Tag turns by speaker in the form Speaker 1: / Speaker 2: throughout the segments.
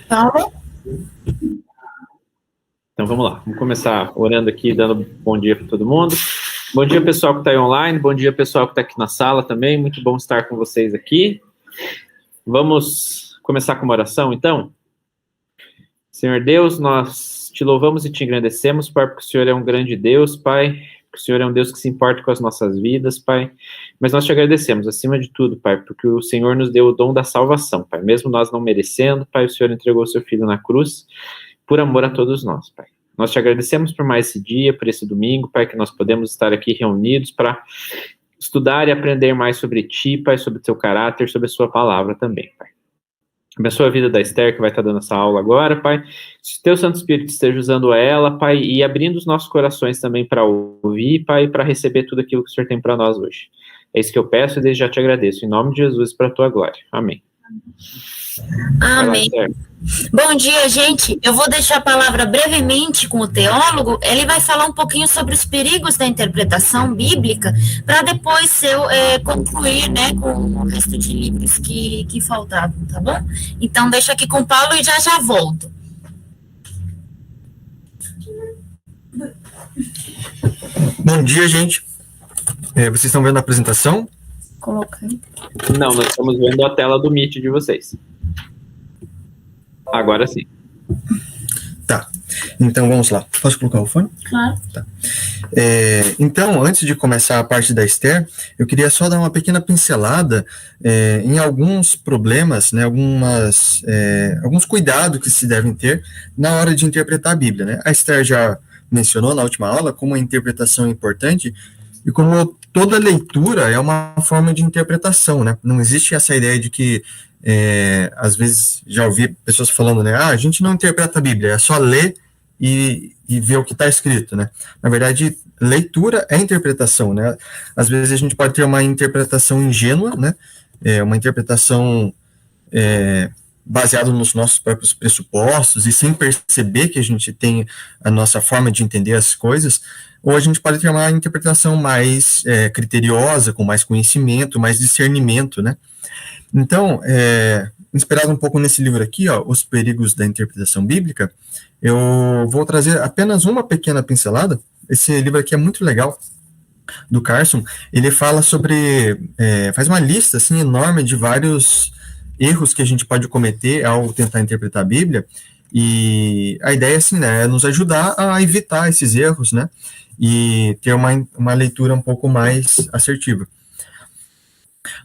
Speaker 1: Paulo?
Speaker 2: Então vamos lá, vamos começar orando aqui, dando bom dia para todo mundo. Bom dia, pessoal que está aí online, bom dia, pessoal que está aqui na sala também, muito bom estar com vocês aqui. Vamos começar com uma oração, então? Senhor Deus, nós te louvamos e te engrandecemos, Pai, porque o Senhor é um grande Deus, Pai, porque o Senhor é um Deus que se importa com as nossas vidas, Pai, mas nós te agradecemos, acima de tudo, Pai, porque o Senhor nos deu o dom da salvação, Pai, mesmo nós não merecendo, Pai, o Senhor entregou o seu Filho na cruz, por amor a todos nós, Pai. Nós te agradecemos por mais esse dia, por esse domingo, Pai, que nós podemos estar aqui reunidos para estudar e aprender mais sobre Ti, Pai, sobre o Teu caráter, sobre a Sua palavra também, Pai. Abençoa a vida da Esther, que vai estar dando essa aula agora, Pai. Se o Teu Santo Espírito esteja usando ela, Pai, e abrindo os nossos corações também para ouvir, Pai, para receber tudo aquilo que o Senhor tem para nós hoje. É isso que eu peço e desde já te agradeço. Em nome de Jesus, para a Tua glória. Amém.
Speaker 1: Amém. Bom dia, gente. Eu vou deixar a palavra brevemente com o teólogo. Ele vai falar um pouquinho sobre os perigos da interpretação bíblica, para depois eu concluir, né, com o resto de livros que faltavam, tá bom? Então, deixa aqui com o Paulo e já volto.
Speaker 3: Bom dia, gente. Vocês estão vendo a apresentação?
Speaker 1: Coloquei.
Speaker 2: Não, nós estamos vendo a tela do Meet de vocês. Agora sim.
Speaker 3: Tá. Então, vamos lá. Posso colocar o fone?
Speaker 1: Claro.
Speaker 3: Tá. Então, antes de começar a parte da Esther, eu queria só dar uma pequena pincelada em alguns problemas, né, alguns cuidados que se devem ter na hora de interpretar a Bíblia, né? A Esther já mencionou na última aula como a interpretação é importante e como toda leitura é uma forma de interpretação, né? Não existe essa ideia de que às vezes já ouvi pessoas falando, né? A gente não interpreta a Bíblia, é só ler e ver o que está escrito, né? Na verdade, leitura é interpretação, né? Às vezes a gente pode ter uma interpretação ingênua, né? Uma interpretação baseada nos nossos próprios pressupostos e sem perceber que a gente tem a nossa forma de entender as coisas, ou a gente pode ter uma interpretação mais criteriosa, com mais conhecimento, mais discernimento, né? Então, inspirado um pouco nesse livro aqui, ó, Os Perigos da Interpretação Bíblica, eu vou trazer apenas uma pequena pincelada. Esse livro aqui é muito legal, do Carson. Ele fala sobre, faz uma lista assim, enorme de vários erros que a gente pode cometer ao tentar interpretar a Bíblia, e a ideia assim, né, é nos ajudar a evitar esses erros, né, e ter uma leitura um pouco mais assertiva.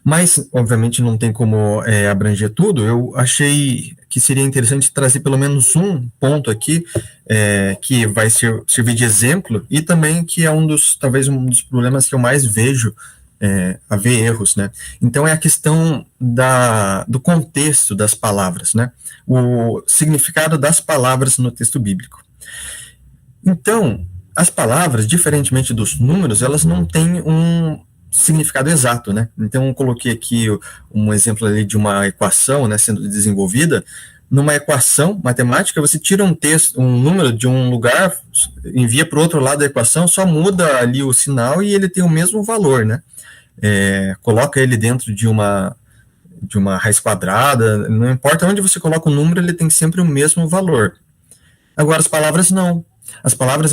Speaker 3: Mas, obviamente, não tem como abranger tudo. Eu achei que seria interessante trazer pelo menos um ponto aqui que vai servir de exemplo e também que é talvez um dos problemas que eu mais vejo haver erros, né? Então, é a questão do contexto das palavras, né? O significado das palavras no texto bíblico. Então, as palavras, diferentemente dos números, elas não têm um significado exato, né? Então, eu coloquei aqui um exemplo ali de uma equação, né, sendo desenvolvida. Numa equação matemática, você tira um número de um lugar, envia para o outro lado da equação, só muda ali o sinal e ele tem o mesmo valor, né? Coloca ele dentro de uma raiz quadrada, não importa onde você coloca o número, ele tem sempre o mesmo valor. Agora, as palavras não. As palavras,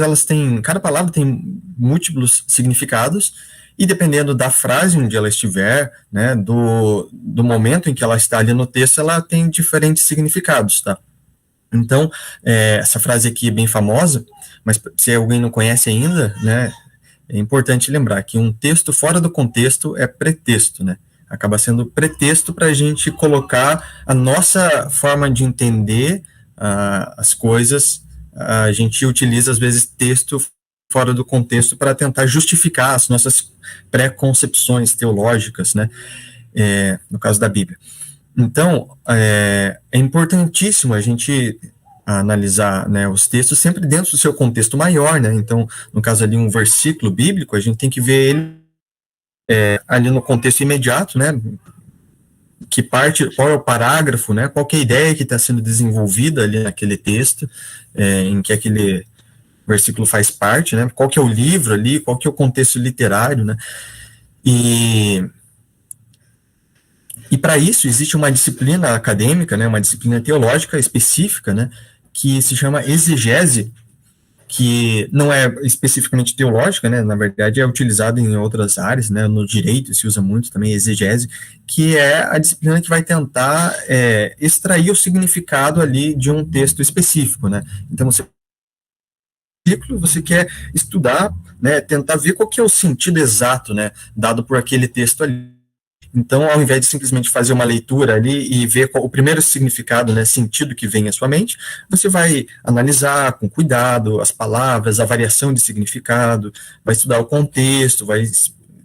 Speaker 3: cada palavra tem múltiplos significados, e dependendo da frase onde ela estiver, né, do momento em que ela está ali no texto, ela tem diferentes significados, tá? Então, essa frase aqui é bem famosa, mas se alguém não conhece ainda, né, é importante lembrar que um texto fora do contexto é pretexto, né? Acaba sendo pretexto para a gente colocar a nossa forma de entender as coisas. A gente utiliza, às vezes, texto fora do contexto para tentar justificar as nossas pré-concepções teológicas, né, no caso da Bíblia. Então, é importantíssimo a gente analisar, né, os textos sempre dentro do seu contexto maior, né? Então, no caso ali, um versículo bíblico, a gente tem que ver ele ali no contexto imediato, né, qual é o parágrafo, né, qual que é a ideia que está sendo desenvolvida ali naquele texto, em que aquele versículo faz parte, né? Qual que é o livro ali, qual que é o contexto literário, né? E E para isso existe uma disciplina acadêmica, né, uma disciplina teológica específica, né, que se chama exegese, que não é especificamente teológica, né, na verdade é utilizado em outras áreas, né, no direito se usa muito também exegese, que é a disciplina que vai tentar extrair o significado ali de um texto específico, né. Então você quer estudar, né, tentar ver qual que é o sentido exato, né, dado por aquele texto ali. Então, ao invés de simplesmente fazer uma leitura ali e ver qual o primeiro significado, né, sentido que vem à sua mente, você vai analisar com cuidado as palavras, a variação de significado, vai estudar o contexto, vai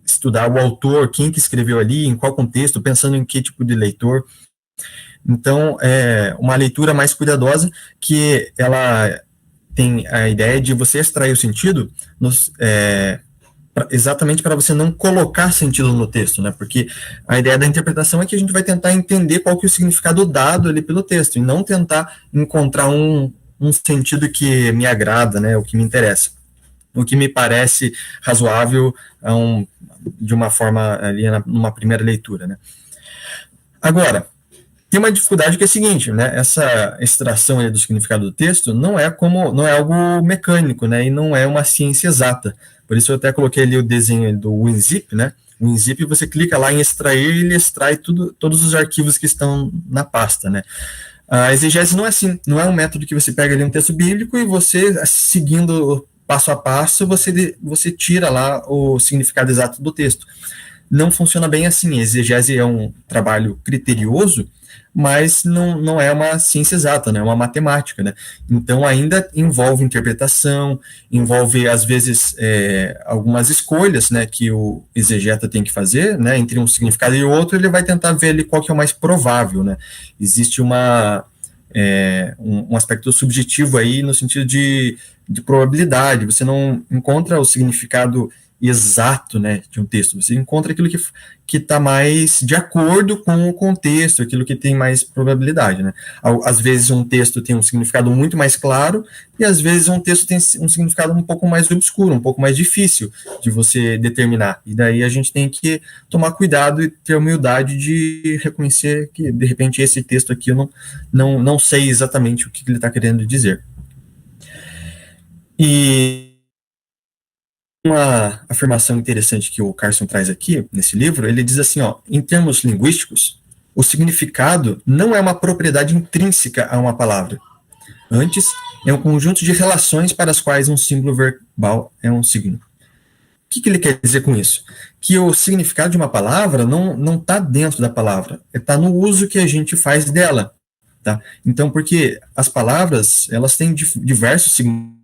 Speaker 3: estudar o autor, quem que escreveu ali, em qual contexto, pensando em que tipo de leitor. Então, é uma leitura mais cuidadosa, que ela tem a ideia de você extrair o sentido exatamente para você não colocar sentido no texto, né? Porque a ideia da interpretação é que a gente vai tentar entender qual que é o significado dado ali pelo texto, e não tentar encontrar um sentido que me agrada, né? O que me interessa. O que me parece razoável de uma forma ali numa primeira leitura, né? Agora, tem uma dificuldade que é a seguinte, né? Essa extração do significado do texto não é algo mecânico, né? E não é uma ciência exata. Por isso eu até coloquei ali o desenho do WinZip, né? O WinZip, você clica lá em extrair e ele extrai todos os arquivos que estão na pasta, né? A exegese não é assim, não é um método que você pega ali um texto bíblico e você, seguindo passo a passo, você tira lá o significado exato do texto. Não funciona bem assim. A exegese é um trabalho criterioso, mas não é uma ciência exata, né? É uma matemática, né? Então ainda envolve interpretação, envolve às vezes algumas escolhas, né, que o exegeta tem que fazer, né, entre um significado e outro. Ele vai tentar ver ali qual que é o mais provável, né? Existe um aspecto subjetivo aí no sentido de probabilidade. Você não encontra o significado exato, né, de um texto. Você encontra aquilo que está mais de acordo com o contexto, aquilo que tem mais probabilidade, né. Às vezes um texto tem um significado muito mais claro, e às vezes um texto tem um significado um pouco mais obscuro, um pouco mais difícil de você determinar. E daí a gente tem que tomar cuidado e ter a humildade de reconhecer que, de repente, esse texto aqui eu não sei exatamente o que ele está querendo dizer. E uma afirmação interessante que o Carson traz aqui, nesse livro, ele diz assim, em termos linguísticos, o significado não é uma propriedade intrínseca a uma palavra. Antes, é um conjunto de relações para as quais um símbolo verbal é um signo. O que ele quer dizer com isso? Que o significado de uma palavra não está dentro da palavra, está no uso que a gente faz dela. Tá? Então, porque as palavras, elas têm diversos significados.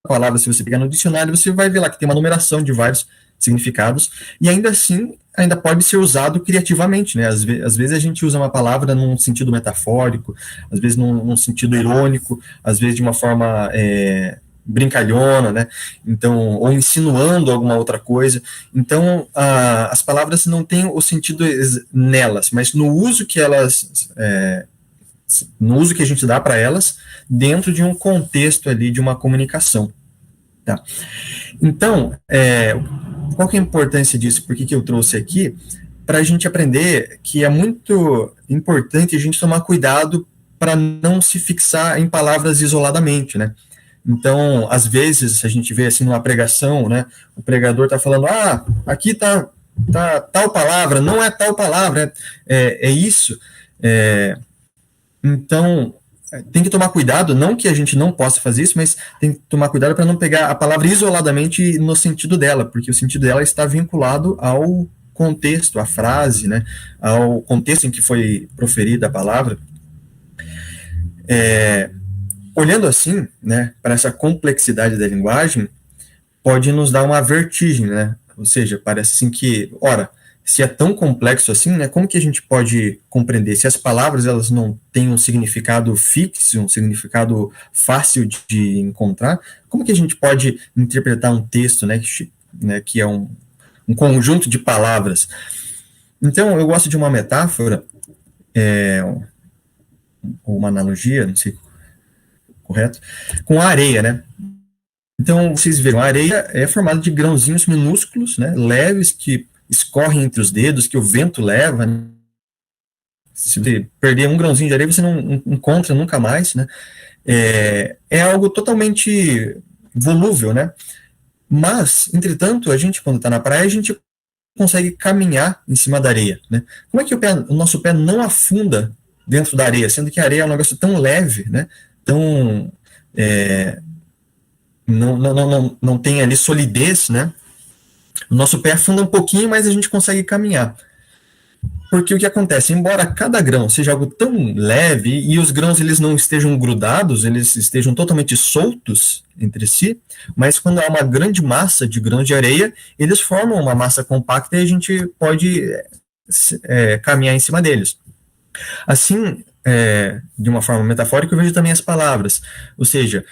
Speaker 3: Palavra, se você pegar no dicionário, você vai ver lá que tem uma numeração de vários significados, e ainda assim, ainda pode ser usado criativamente, né? Às vezes a gente usa uma palavra num sentido metafórico, às vezes num sentido irônico, às vezes de uma forma brincalhona, né? Então, ou insinuando alguma outra coisa. Então, as palavras não têm o sentido nelas, mas no uso que a gente dá para elas, dentro de um contexto ali de uma comunicação. Tá? Então, qual que é a importância disso? Por que eu trouxe aqui? Para a gente aprender que é muito importante a gente tomar cuidado para não se fixar em palavras isoladamente, né? Então, às vezes, a gente vê assim numa pregação, né? O pregador está falando, aqui tá tal palavra, não é tal palavra, é isso. Então, tem que tomar cuidado, não que a gente não possa fazer isso, mas tem que tomar cuidado para não pegar a palavra isoladamente no sentido dela, porque o sentido dela está vinculado ao contexto, à frase, né, ao contexto em que foi proferida a palavra. Olhando assim, né, para essa complexidade da linguagem, pode nos dar uma vertigem, né, ou seja, parece assim que, se é tão complexo assim, né, como que a gente pode compreender? Se as palavras elas não têm um significado fixo, um significado fácil de encontrar, como que a gente pode interpretar um texto, né, que é um conjunto de palavras? Então, eu gosto de uma metáfora, ou uma analogia, não sei correto, com a areia, né? Então, vocês viram, a areia é formada de grãozinhos minúsculos, né, leves, que escorrem entre os dedos, que o vento leva, né? Se você perder um grãozinho de areia, você não encontra nunca mais, né? É algo totalmente volúvel, né? Mas, entretanto, a gente, quando está na praia, a gente consegue caminhar em cima da areia, né? Como é que o nosso pé não afunda dentro da areia, sendo que a areia é um negócio tão leve, né? Tão... não tem ali solidez, né? O nosso pé afunda um pouquinho, mas a gente consegue caminhar. Porque o que acontece? Embora cada grão seja algo tão leve e os grãos eles não estejam grudados, eles estejam totalmente soltos entre si, mas quando há uma grande massa de grãos de areia, eles formam uma massa compacta e a gente pode caminhar em cima deles. Assim, de uma forma metafórica, eu vejo também as palavras. Ou seja,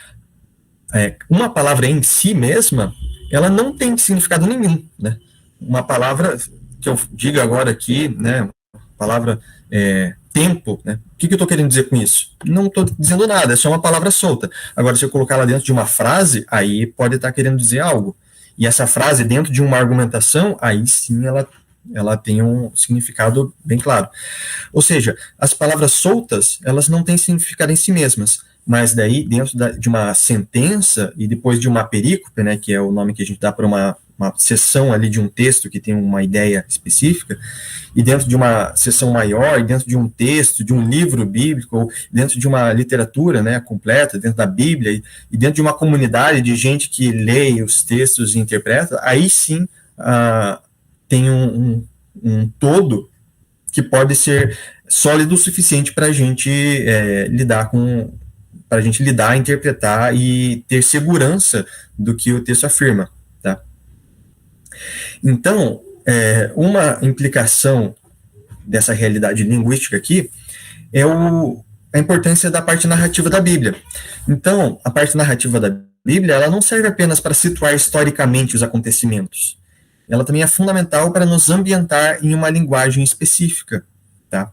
Speaker 3: uma palavra em si mesma, ela não tem significado nenhum, né? Uma palavra que eu diga agora aqui, né, palavra tempo, né, o que eu estou querendo dizer com isso? Não estou dizendo nada, é só uma palavra solta. Agora, se eu colocar ela dentro de uma frase, aí pode estar querendo dizer algo. E essa frase dentro de uma argumentação, aí sim ela tem um significado bem claro. Ou seja, as palavras soltas, elas não têm significado em si mesmas, mas daí, dentro de uma sentença e depois de uma perícope, né, que é o nome que a gente dá para uma seção ali de um texto que tem uma ideia específica, e dentro de uma seção maior, e dentro de um texto, de um livro bíblico, ou dentro de uma literatura, né, completa, dentro da Bíblia, e dentro de uma comunidade de gente que lê os textos e interpreta, aí sim tem um todo que pode ser sólido o suficiente para a gente para a gente lidar, interpretar e ter segurança do que o texto afirma, tá? Então, uma implicação dessa realidade linguística aqui é a importância da parte narrativa da Bíblia. Então, a parte narrativa da Bíblia, ela não serve apenas para situar historicamente os acontecimentos. Ela também é fundamental para nos ambientar em uma linguagem específica, tá?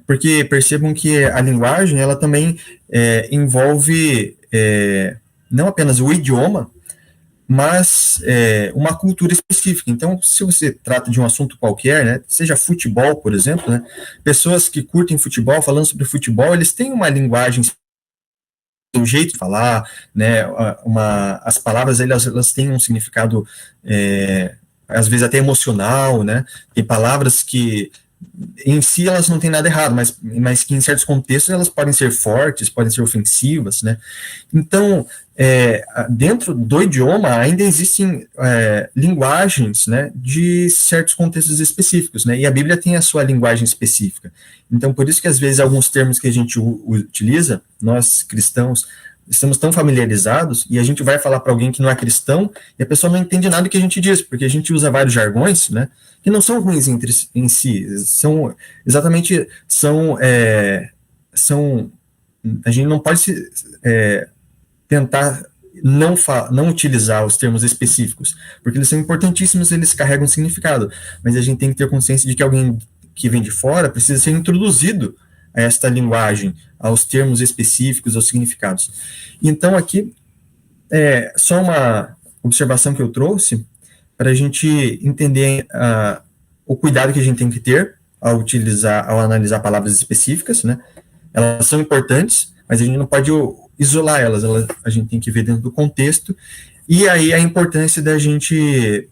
Speaker 3: Porque percebam que a linguagem, ela também envolve não apenas o idioma, mas uma cultura específica. Então, se você trata de um assunto qualquer, né, seja futebol, por exemplo, né, pessoas que curtem futebol, falando sobre futebol, eles têm uma linguagem, um jeito de falar, né, as palavras elas têm um significado, às vezes até emocional, né, tem palavras que em si elas não têm nada errado, mas que em certos contextos elas podem ser fortes, podem ser ofensivas, né? Então, dentro do idioma ainda existem linguagens, né, de certos contextos específicos, né? E a Bíblia tem a sua linguagem específica. Então, por isso que às vezes alguns termos que a gente utiliza, nós cristãos, estamos tão familiarizados e a gente vai falar para alguém que não é cristão e a pessoa não entende nada do que a gente diz, porque a gente usa vários jargões, né, que não são ruins em si, a gente não pode tentar não utilizar os termos específicos, porque eles são importantíssimos, eles carregam significado, mas a gente tem que ter consciência de que alguém que vem de fora precisa ser introduzido a esta linguagem, aos termos específicos, aos significados. Então, aqui, só uma observação que eu trouxe para a gente entender o cuidado que a gente tem que ter ao analisar palavras específicas, né? Elas são importantes, mas a gente não pode isolar elas, a gente tem que ver dentro do contexto, e aí a importância da gente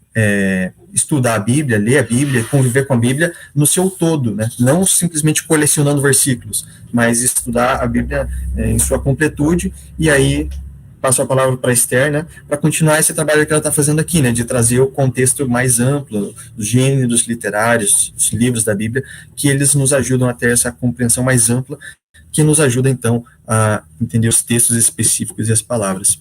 Speaker 3: estudar a Bíblia, ler a Bíblia, conviver com a Bíblia no seu todo, né? Não simplesmente colecionando versículos, mas estudar a Bíblia em sua completude, e aí passo a palavra para a Esther, né, para continuar esse trabalho que ela está fazendo aqui, né, de trazer o contexto mais amplo, os gêneros literários, os livros da Bíblia, que eles nos ajudam a ter essa compreensão mais ampla, que nos ajuda, então, a entender os textos específicos e as palavras.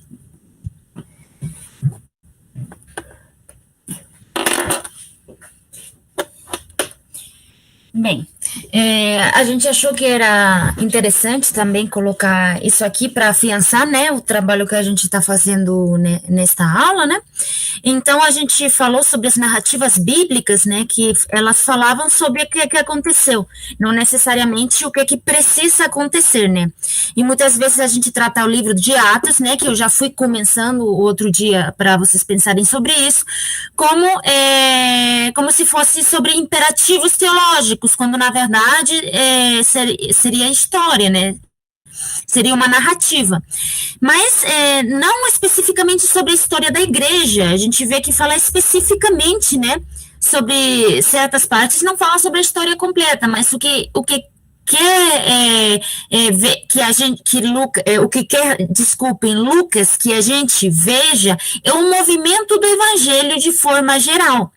Speaker 1: Bem, A gente achou que era interessante também colocar isso aqui para afiançar, né, o trabalho que a gente está fazendo, né, nesta aula, né? Então a gente falou sobre as narrativas bíblicas, né, que elas falavam sobre o que aconteceu, não necessariamente o que precisa acontecer, né? E muitas vezes a gente trata o livro de Atos, né, que eu já fui começando outro dia para vocês pensarem sobre isso, como se fosse sobre imperativos teológicos, quando na verdade seria história, né? Seria uma narrativa. Mas não especificamente sobre a história da igreja. A gente vê que fala especificamente, né? Sobre certas partes, não fala sobre a história completa, mas o que desculpem, Lucas, que a gente veja é o movimento do evangelho de forma geral.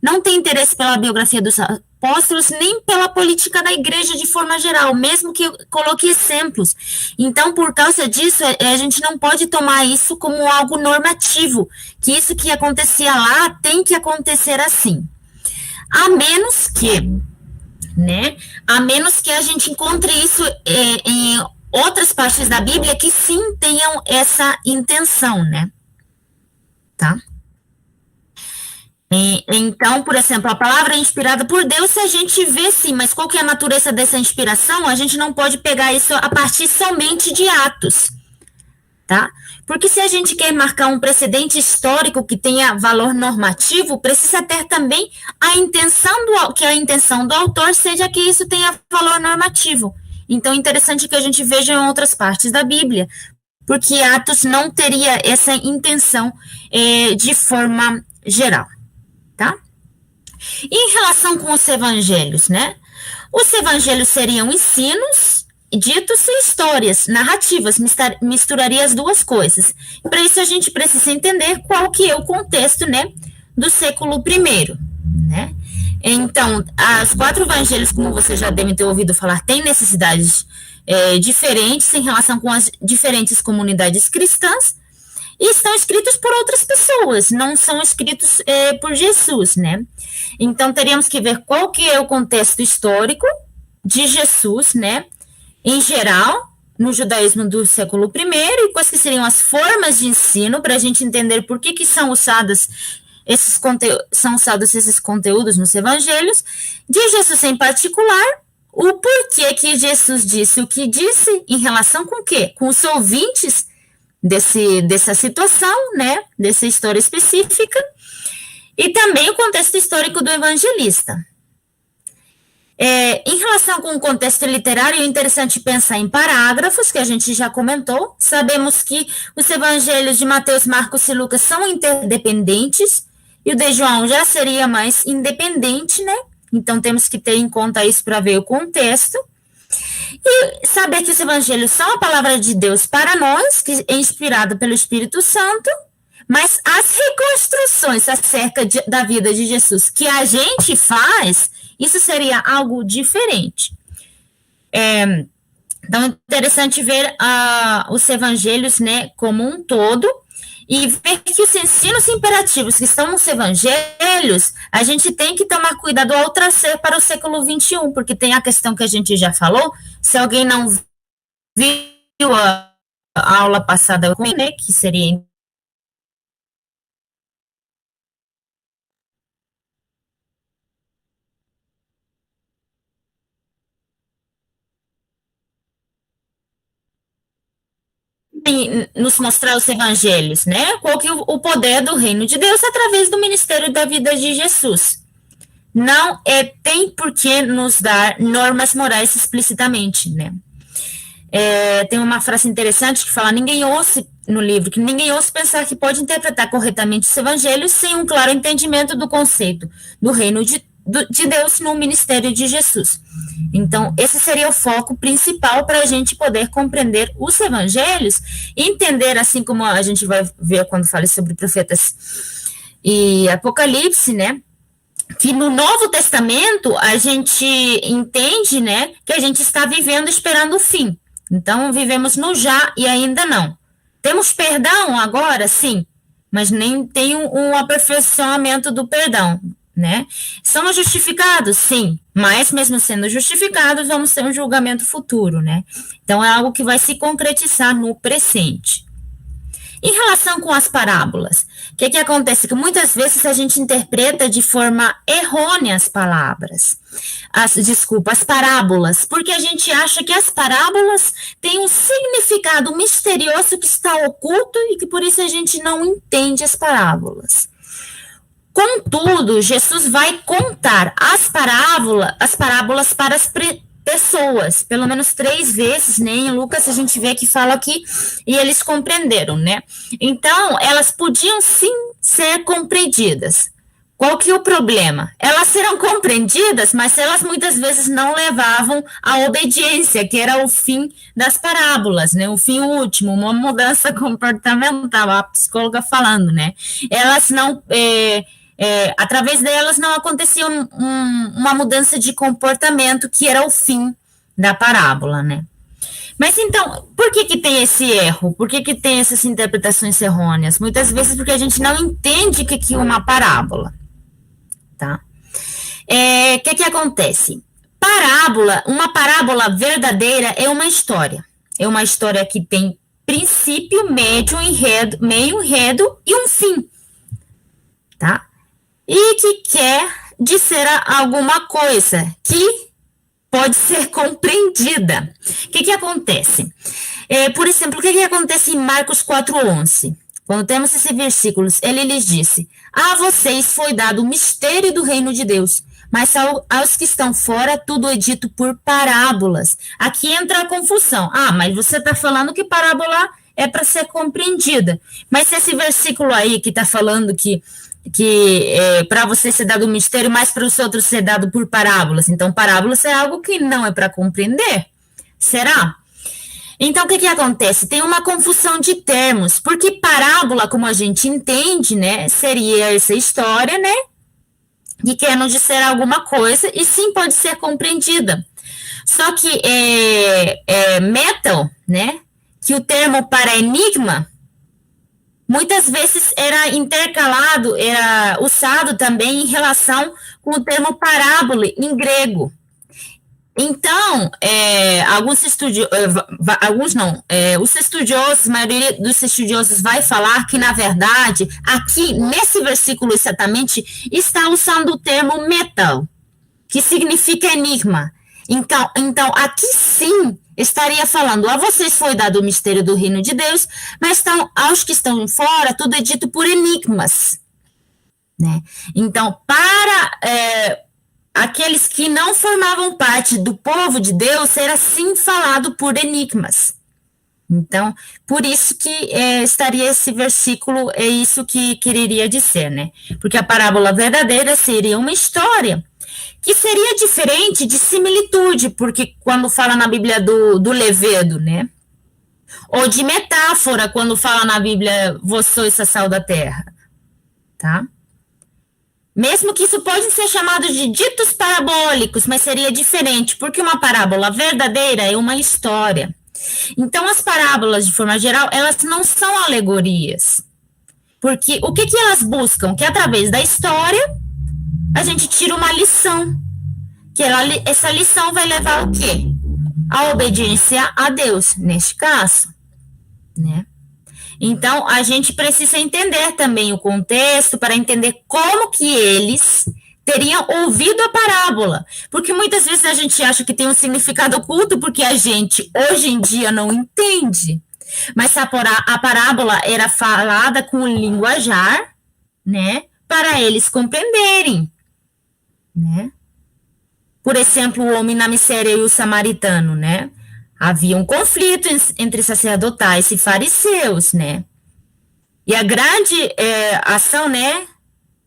Speaker 1: Não tem interesse pela biografia dos apóstolos, nem pela política da igreja de forma geral, mesmo que eu coloque exemplos. Então, por causa disso, a gente não pode tomar isso como algo normativo, que isso que acontecia lá tem que acontecer assim. A menos que a gente encontre isso em outras partes da Bíblia que sim tenham essa intenção, né? Tá? Então, por exemplo, a palavra é inspirada por Deus, a gente vê sim, mas qual que é a natureza dessa inspiração? A gente não pode pegar isso a partir somente de Atos, tá? Porque se a gente quer marcar um precedente histórico que tenha valor normativo, precisa ter também que a intenção do autor seja que isso tenha valor normativo. Então, é interessante que a gente veja em outras partes da Bíblia, porque Atos não teria essa intenção de forma geral. Tá? Em relação com os evangelhos, né? Os evangelhos seriam ensinos, ditos e histórias, narrativas, misturaria as duas coisas. Para isso a gente precisa entender qual que é o contexto, né, do século I, né? Então, os 4 evangelhos, como você já deve ter ouvido falar, têm necessidades diferentes em relação com as diferentes comunidades cristãs, e estão escritos por outras pessoas, não são escritos por Jesus, né? Então, teríamos que ver qual que é o contexto histórico de Jesus, né? Em geral, no judaísmo do século I, e quais que seriam as formas de ensino, para a gente entender por que são usados esses conteúdos nos evangelhos, de Jesus em particular, o porquê que Jesus disse o que disse, em relação com o quê? Com os ouvintes dessa situação, né, dessa história específica, e também o contexto histórico do evangelista. Em relação com o contexto literário, é interessante pensar em parágrafos, que a gente já comentou. Sabemos que os evangelhos de Mateus, Marcos e Lucas são interdependentes, e o de João já seria mais independente, né? Então, temos que ter em conta isso para ver o contexto. E saber que os evangelhos são a palavra de Deus para nós, que é inspirada pelo Espírito Santo, mas as reconstruções acerca da vida de Jesus que a gente faz, isso seria algo diferente. Então, é interessante ver os evangelhos, né, como um todo, e ver que os ensinos imperativos que estão nos evangelhos, a gente tem que tomar cuidado ao trazer para o século XXI, porque tem a questão que a gente já falou, se alguém não viu a aula passada, né, que seria... nos mostrar os evangelhos, né? Qual que é o poder do reino de Deus através do ministério da vida de Jesus. Não tem por que nos dar normas morais explicitamente, né? Tem uma frase interessante que fala, no livro, que ninguém ouça pensar que pode interpretar corretamente os evangelhos sem um claro entendimento do conceito do reino de Deus no ministério de Jesus. Então, esse seria o foco principal para a gente poder compreender os evangelhos e entender, assim como a gente vai ver quando fala sobre profetas e Apocalipse, né, que no Novo Testamento a gente entende, né, que a gente está vivendo esperando o fim. Então, vivemos no já e ainda não. Temos perdão agora? Sim, mas nem tem um aperfeiçoamento do perdão, né? Somos justificados? Sim, Mas, mesmo sendo justificados, vamos ter um julgamento futuro, né? Então, é algo que vai se concretizar no presente. Em relação com as parábolas, o que acontece? Que muitas vezes a gente interpreta de forma errônea as palavras. As parábolas, porque a gente acha que as parábolas têm um significado misterioso que está oculto e que por isso a gente não entende as parábolas. Contudo, Jesus vai contar as parábolas para as pessoas, pelo menos 3 vezes, né? Em Lucas a gente vê que fala aqui, e eles compreenderam, né? Então, elas podiam sim ser compreendidas. Qual que é o problema? Elas serão compreendidas, mas elas muitas vezes não levavam à obediência, que era o fim das parábolas, né? O fim último, uma mudança comportamental, a psicóloga falando, né? Elas não... através delas não acontecia uma mudança de comportamento, que era o fim da parábola, né? Mas então, por que tem esse erro? Por que tem essas interpretações errôneas? Muitas vezes porque a gente não entende o que é uma parábola, tá? O que acontece? Uma parábola verdadeira é uma história. É uma história que tem princípio, meio enredo e um fim, tá? E que quer dizer alguma coisa que pode ser compreendida. O que acontece? Por exemplo, o que acontece em Marcos 4:11? Quando temos esses versículos, ele lhes disse: a vocês foi dado o mistério do reino de Deus, mas aos que estão fora, tudo é dito por parábolas. Aqui entra a confusão. Mas você está falando que parábola é para ser compreendida. Mas esse versículo aí que está falando que para você ser dado o mistério, mas para os outros ser dado por parábolas. Então, parábolas é algo que não é para compreender. Será? Então, o que acontece? Tem uma confusão de termos, porque parábola, como a gente entende, né, seria essa história, né, que quer nos dizer alguma coisa, e sim pode ser compreendida. Só que metal, né, que o termo para enigma, muitas vezes era intercalado, era usado também em relação com o termo parábola em grego. Então, os estudiosos, a maioria dos estudiosos vai falar que, na verdade, aqui, nesse versículo exatamente, está usando o termo metal, que significa enigma. Então, aqui sim, estaria falando, a vocês foi dado o mistério do reino de Deus, mas aos que estão fora, tudo é dito por enigmas, né? Então, para aqueles que não formavam parte do povo de Deus, era sim falado por enigmas. Então, por isso que estaria esse versículo, é isso que quereria dizer, né? Porque a parábola verdadeira seria uma história, que seria diferente de similitude, porque quando fala na Bíblia do levedo, né? Ou de metáfora, quando fala na Bíblia, vós sois a sal da terra, tá? Mesmo que isso pode ser chamado de ditos parabólicos, mas seria diferente, porque uma parábola verdadeira é uma história. Então, as parábolas, de forma geral, elas não são alegorias. Porque o que elas buscam? Que através da história, a gente tira uma lição. Essa lição vai levar ao quê? A obediência a Deus, neste caso, né? Então, a gente precisa entender também o contexto para entender como que eles teriam ouvido a parábola. Porque muitas vezes a gente acha que tem um significado oculto porque a gente, hoje em dia, não entende. Mas a parábola era falada com o linguajar, né? Para eles compreenderem, né? Por exemplo, o homem na miséria e o samaritano, né? Havia um conflito entre sacerdotais e fariseus, né? E a grande ação, né,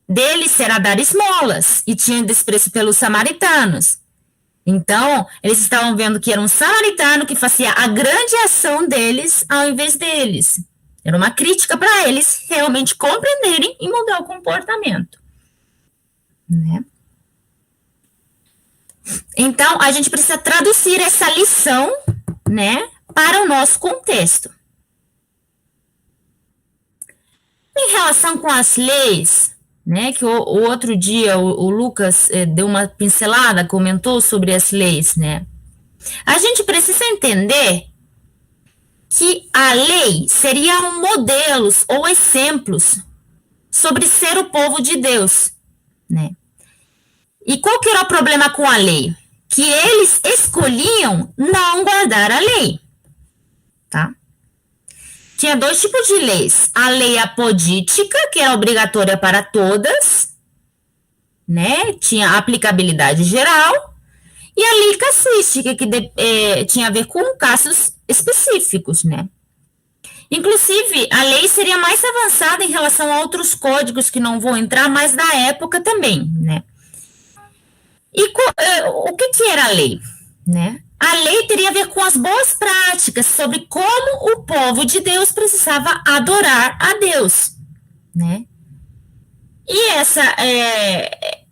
Speaker 1: deles era dar esmolas, e tinham desprezo pelos samaritanos. Então, eles estavam vendo que era um samaritano que fazia a grande ação deles ao invés deles. Era uma crítica para eles realmente compreenderem e mudar o comportamento, né? Então, a gente precisa traduzir essa lição, né, para o nosso contexto. Em relação com as leis, né, que o outro dia o Lucas deu uma pincelada, comentou sobre as leis, né? A gente precisa entender que a lei seriam modelos ou exemplos sobre ser o povo de Deus, né? E qual que era o problema com a lei? Que eles escolhiam não guardar a lei, tá? Tinha 2 tipos de leis. A lei apodítica, que era obrigatória para todas, né? Tinha aplicabilidade geral. E a lei casuística, que tinha a ver com casos específicos, né? Inclusive, a lei seria mais avançada em relação a outros códigos que não vou entrar, mas da época também, né? E o que era a lei, né? A lei teria a ver com as boas práticas sobre como o povo de Deus precisava adorar a Deus, né? E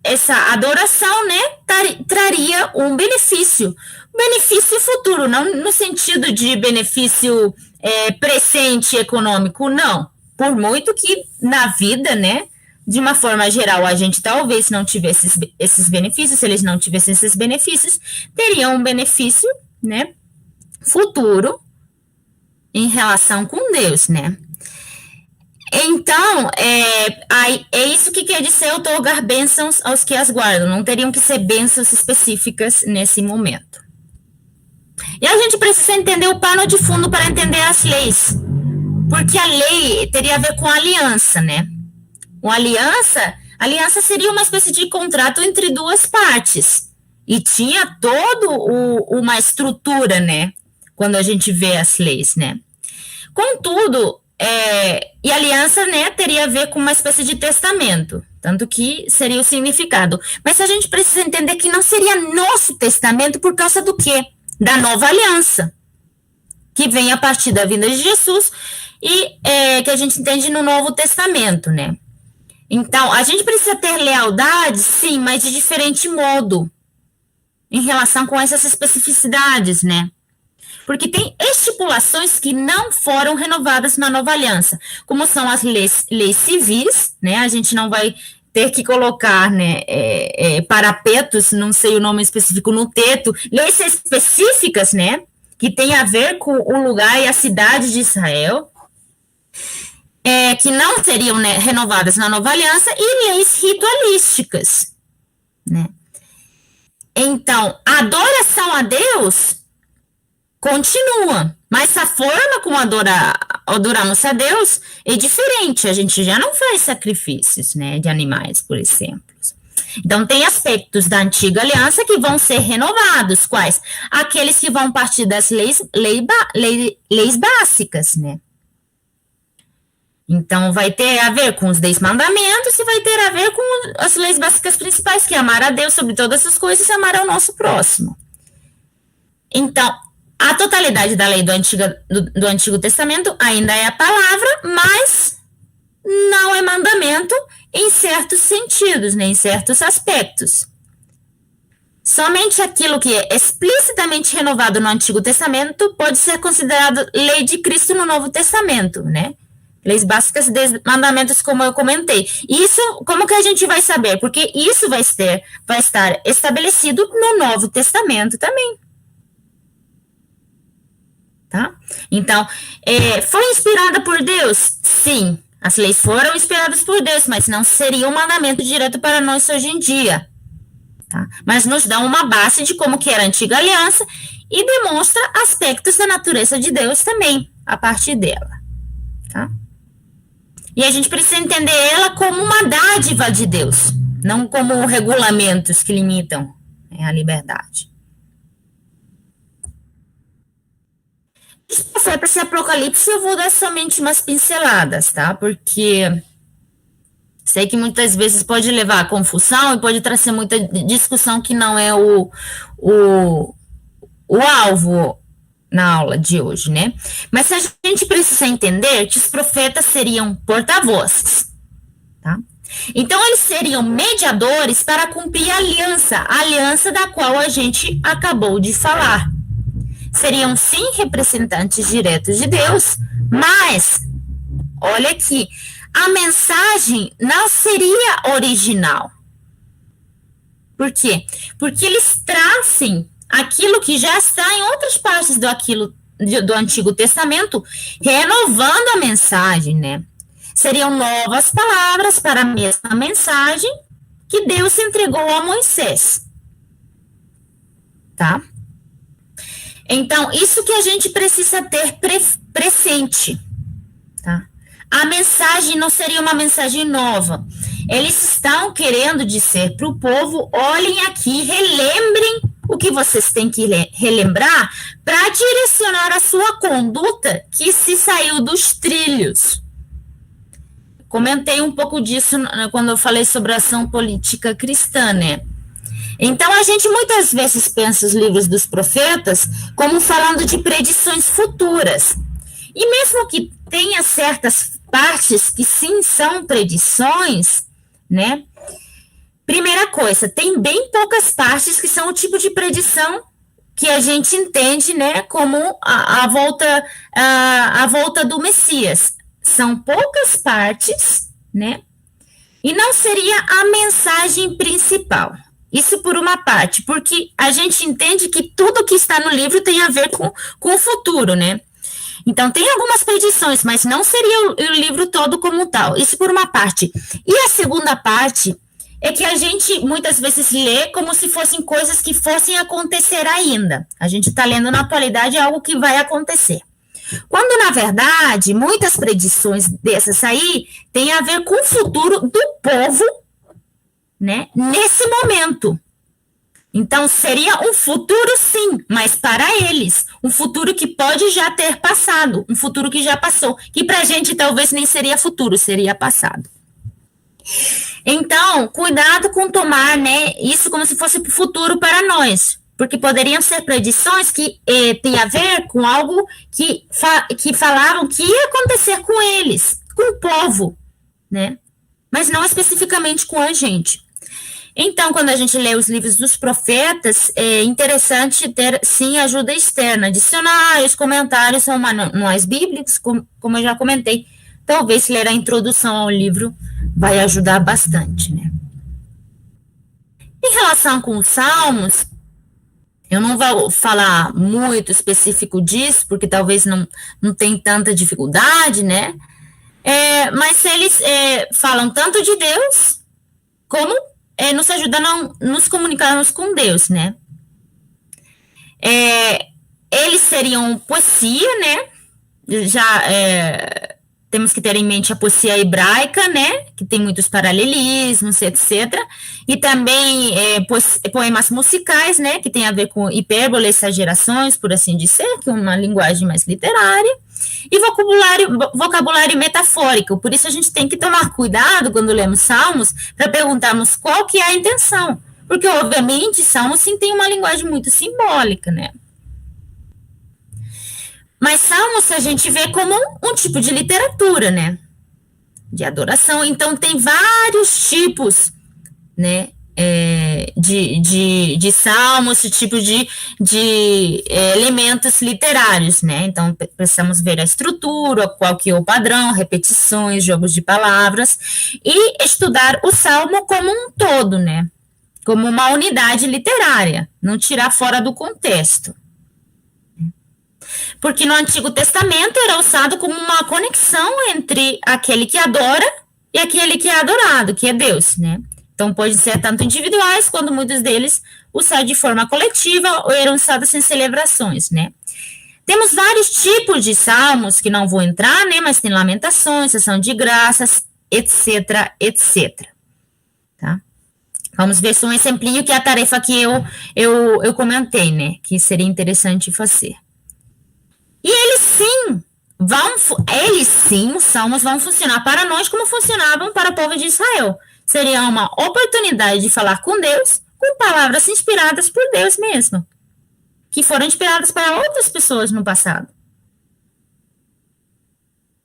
Speaker 1: essa adoração, né, traria um benefício futuro, não no sentido de benefício presente econômico, não. Por muito que na vida, né, de uma forma geral, a gente talvez não tivesse esses benefícios, se eles não tivessem esses benefícios, teriam um benefício, né, futuro em relação com Deus, né? Então, é isso que quer dizer outorgar bênçãos aos que as guardam. Não teriam que ser bênçãos específicas nesse momento. E a gente precisa entender o pano de fundo para entender as leis. Porque a lei teria a ver com aliança, né? Aliança seria uma espécie de contrato entre 2 partes. E tinha uma estrutura, né? Quando a gente vê as leis, né? Contudo, e aliança, né, teria a ver com uma espécie de testamento, tanto que seria o significado. Mas a gente precisa entender que não seria nosso testamento por causa do quê? Da nova aliança, que vem a partir da vinda de Jesus e que a gente entende no Novo Testamento, né? Então, a gente precisa ter lealdade, sim, mas de diferente modo, em relação com essas especificidades, né? Porque tem estipulações que não foram renovadas na nova aliança, como são as leis civis, né? A gente não vai ter que colocar, né, parapetos, não sei o nome específico, no teto, leis específicas, né, que tem a ver com o lugar e a cidade de Israel, que não seriam, né, renovadas na nova aliança, e leis ritualísticas, né. Então, a adoração a Deus continua, mas a forma como adoramos a Deus é diferente. A gente já não faz sacrifícios, né, de animais, por exemplo. Então, tem aspectos da antiga aliança que vão ser renovados. Quais? Aqueles que vão partir das leis básicas, né? Então, vai ter a ver com os 10 mandamentos e vai ter a ver com as leis básicas principais, que é amar a Deus sobre todas as coisas e amar ao nosso próximo. Então, a totalidade da lei do Antigo Testamento ainda é a palavra, mas não é mandamento em certos sentidos, né, em certos aspectos. Somente aquilo que é explicitamente renovado no Antigo Testamento pode ser considerado lei de Cristo no Novo Testamento, né? Leis básicas de mandamentos, como eu comentei. Isso, como que a gente vai saber? Porque isso vai estar estabelecido no Novo Testamento também. Tá? Então, foi inspirada por Deus? Sim, as leis foram inspiradas por Deus, mas não seria um mandamento direto para nós hoje em dia. Tá? Mas nos dá uma base de como que era a antiga aliança e demonstra aspectos da natureza de Deus também, a partir dela. Tá? E a gente precisa entender ela como uma dádiva de Deus, não como regulamentos que limitam, né, a liberdade. Os profetas e Apocalipse eu vou dar somente umas pinceladas, tá? Porque sei que muitas vezes pode levar a confusão e pode trazer muita discussão que não é o alvo na aula de hoje, né? Mas a gente precisa entender que os profetas seriam porta-vozes, tá? Então, eles seriam mediadores para cumprir a aliança da qual a gente acabou de falar. Seriam, sim, representantes diretos de Deus, mas, olha aqui, a mensagem não seria original. Por quê? Porque eles trazem aquilo que já está em outras partes do Antigo Testamento, renovando a mensagem, né? Seriam novas palavras para a mesma mensagem que Deus entregou a Moisés. Tá? Então, isso que a gente precisa ter presente. Tá? A mensagem não seria uma mensagem nova. Eles estão querendo dizer para o povo, olhem aqui, relembrem o que vocês têm que relembrar para direcionar a sua conduta que se saiu dos trilhos. Comentei um pouco disso quando eu falei sobre a ação política cristã, né? Então, a gente muitas vezes pensa os livros dos profetas como falando de predições futuras. E mesmo que tenha certas partes que sim são predições, né? Primeira coisa, tem bem poucas partes que são o tipo de predição que a gente entende, né, como a volta do Messias. São poucas partes, né? E não seria a mensagem principal. Isso por uma parte, porque a gente entende que tudo que está no livro tem a ver com o futuro, né? Então, tem algumas predições, mas não seria o livro todo como tal. Isso por uma parte. E a segunda parte é que a gente muitas vezes lê como se fossem coisas que fossem acontecer ainda. A gente está lendo na atualidade algo que vai acontecer. Quando, na verdade, muitas predições dessas aí têm a ver com o futuro do povo, né, nesse momento. Então, seria um futuro, sim, mas para eles, um futuro que pode já ter passado, um futuro que já passou, que para a gente talvez nem seria futuro, seria passado. Então, cuidado com tomar, né, isso como se fosse futuro para nós, porque poderiam ser predições que têm a ver com algo que falavam que ia acontecer com eles, com o povo, né, mas não especificamente com a gente. Então, quando a gente lê os livros dos profetas, é interessante ter, sim, ajuda externa, dicionários, comentários, ou manuais bíblicos, como eu já comentei. Talvez ler a introdução ao livro vai ajudar bastante, né? Em relação com os salmos, eu não vou falar muito específico disso, porque talvez não tem tanta dificuldade, né? Mas eles falam tanto de Deus, como nos ajudando a nos comunicarmos com Deus, né? Eles seriam poesia, né? Já temos que ter em mente a poesia hebraica, né? Que tem muitos paralelismos, etc. E também poemas musicais, né? Que tem a ver com hipérbole, exagerações, por assim dizer, que é uma linguagem mais literária. E vocabulário metafórico. Por isso a gente tem que tomar cuidado quando lemos salmos para perguntarmos qual que é a intenção. Porque, obviamente, salmos sim tem uma linguagem muito simbólica, né? Mas salmos a gente vê como um tipo de literatura, né? De adoração. Então, tem vários tipos, né? De salmos, esse tipo de elementos literários, né? Então, precisamos ver a estrutura, qual que é o padrão, repetições, jogos de palavras, e estudar o salmo como um todo, né? Como uma unidade literária, não tirar fora do contexto. Porque no Antigo Testamento era usado como uma conexão entre aquele que adora e aquele que é adorado, que é Deus, né? Então, pode ser tanto individuais, quanto muitos deles usados de forma coletiva ou eram usados em celebrações, né? Temos vários tipos de salmos que não vou entrar, né? Mas tem lamentações, ação de graças, etc, etc. Tá? Vamos ver se um exemplinho que é a tarefa que eu comentei, né? Que seria interessante fazer. E eles sim, os salmos vão funcionar para nós como funcionavam para o povo de Israel. Seria uma oportunidade de falar com Deus com palavras inspiradas por Deus mesmo, que foram inspiradas para outras pessoas no passado.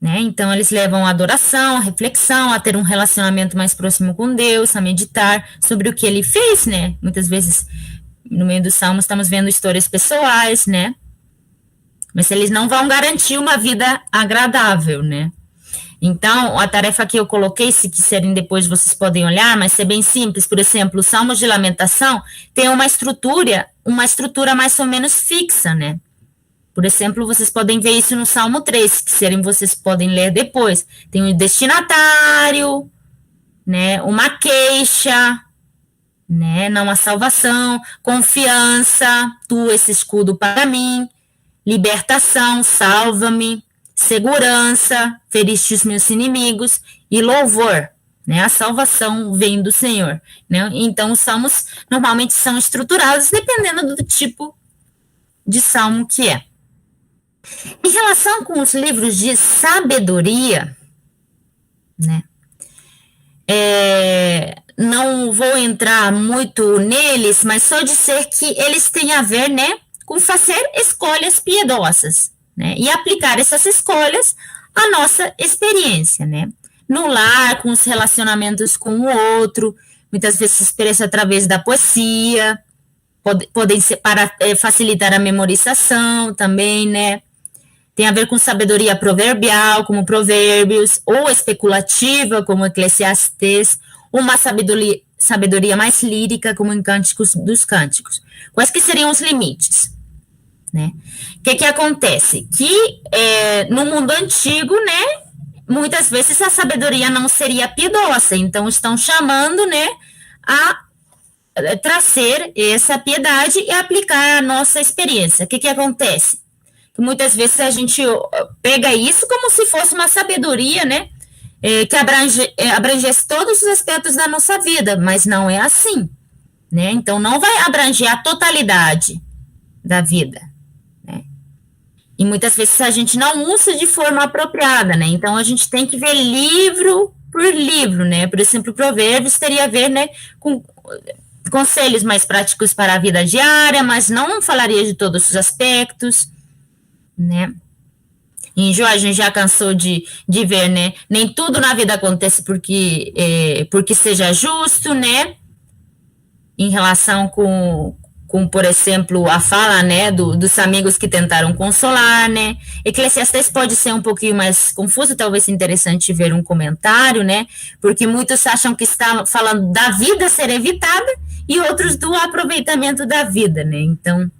Speaker 1: Né? Então, eles levam a adoração, a reflexão, a ter um relacionamento mais próximo com Deus, a meditar sobre o que ele fez, né? Muitas vezes, no meio dos salmos, estamos vendo histórias pessoais, né? Mas eles não vão garantir uma vida agradável, né? Então, a tarefa que eu coloquei, se quiserem depois vocês podem olhar, mas é bem simples. Por exemplo, o Salmo de Lamentação tem uma estrutura mais ou menos fixa, né? Por exemplo, vocês podem ver isso no Salmo 3, se quiserem vocês podem ler depois. Tem um destinatário, né? Uma queixa, né? Não a salvação, confiança, tu esse escudo para mim, libertação, salva-me, segurança, feriste os meus inimigos, e louvor, né? A salvação vem do Senhor, né? Então, os salmos normalmente são estruturados dependendo do tipo de salmo que é. Em relação com os livros de sabedoria, né? Não vou entrar muito neles, mas só dizer que eles têm a ver, né, com fazer escolhas piedosas, né, e aplicar essas escolhas à nossa experiência, né, no lar, com os relacionamentos com o outro, muitas vezes se expressa através da poesia, podem ser para facilitar a memorização também, né, tem a ver com sabedoria proverbial, como Provérbios, ou especulativa, como Eclesiastes, uma sabedoria mais lírica, como em Cânticos dos Cânticos. Quais que seriam os limites? Né? O que acontece? Que no mundo antigo, né, muitas vezes a sabedoria não seria piedosa, então estão chamando, né, a trazer essa piedade e aplicar a nossa experiência. O que acontece? Que muitas vezes a gente pega isso como se fosse uma sabedoria, né, que abrangesse todos os aspectos da nossa vida, mas não é assim, né? Então, não vai abranger a totalidade da vida, né? E muitas vezes a gente não usa de forma apropriada, né? Então, a gente tem que ver livro por livro, né? Por exemplo, Provérbios teria a ver, né, com conselhos mais práticos para a vida diária, mas não falaria de todos os aspectos, né? Em Jó, a gente já cansou de ver, né? Nem tudo na vida acontece porque seja justo, né? Em relação com, por exemplo, a fala, né, dos amigos que tentaram consolar, né? Eclesiastes pode ser um pouquinho mais confuso, talvez interessante ver um comentário, né? Porque muitos acham que está falando da vida ser evitada e outros do aproveitamento da vida, né? Então,